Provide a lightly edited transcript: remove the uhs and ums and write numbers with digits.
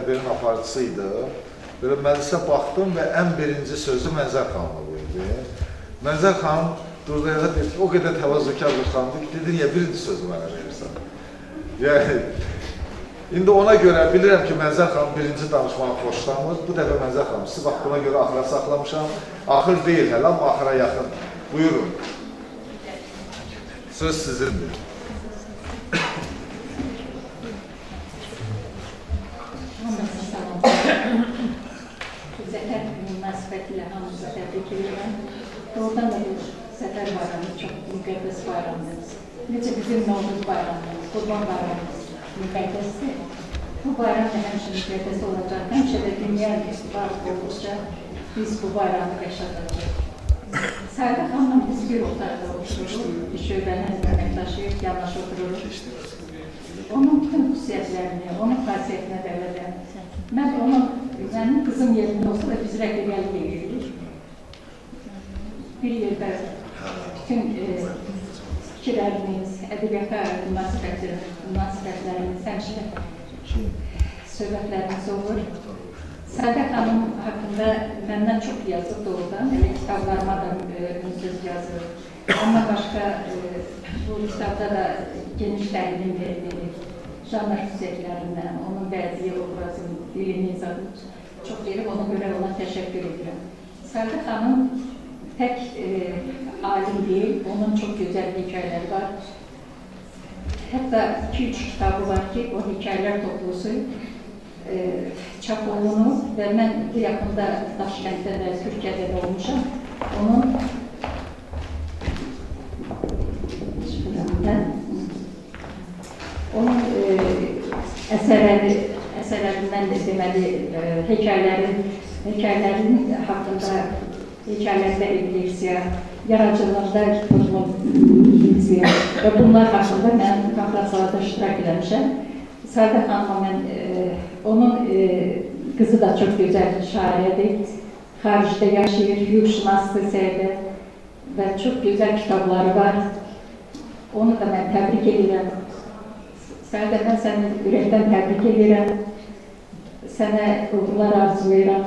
tədbirin aparıcısıydı. Böyle məclisə baxdım və ən birinci sözü Mənzər xanıma verdi. Mənzər xanım durdu yerdə dedi ki, o qədər təvazökar bir xanımdır ki, dedi, niyə birinci sözü mənə verirsən? Yəni, indi ona görə bilirəm ki, Mənzər xanım birinci danışmağı xoşlanmır. Bu dəfə Mənzər xanım, sizi bax buna görə axıra saxlamışam. Axır deyil hələ, amma axıra yaxın. Buyurun. Söz sizindir. Zəfər münasibətilə hamımıza təbrik edirəm. Doğrudan da bir Zəfər bayramı çox müqəddəs bayramdır. Necə bizim Novruz bayramımız, Qurban bayramımız müqəddəsdir. Bu bayram da həmişə müqəddəs olacaq. Həmişə də dünya var olduqca biz bu bayramı yaşadacaq. Sərdə xanımla biz bir otaqda otururuq, bir şöbənin əməkdaşıyıq, yanaşı otururuq. Onun bütün xüsusiyyətlərini, onun xasiyyətinə dəvədən. Mənim qızım yerində olsa da biz rəhbərlik edirik. Bir yerdə bütün fikirlərimiz, ədəbiyyata münasibətlərimiz, həmişə söhbətlərimiz olur. Sədə xanım haqqında məndən çox yazır doğrudan, kitablarıma da söz yazır. Ondan başqa bu kitabda da geniş təlim verilir. Janr xüsusiyyətlərindən, onun bəzi obrazın, dilini izahını çox verib, ona görə ona təşəkkür edirəm. Sədə xanım tək alim deyil, onun çox gözəl hekayələri var. Hətta 2-3 kitabı var ki, o hekayələr toplusu çap olunur və mən yaxında Daşkənddə və Türkiyədə də olmuşam. Onun əsərlərindən də deməli, hekayələrin haqqında, hekayələrdə refleksiya, yaradıcılığında refleksiya və bunlar haqqında mən konferanslarda iştirak eləmişəm. Sədə xanıma mən, onun qızı da çox gözəl şairədir, xaricdə yaşayır, hüquqşünasdır Sədə və çox gözəl kitabları var. Onu da mən təbrik edirəm. Sədə, mən səni ürəkdən təbrik edirəm. Sənə uğurlar arzulayıram.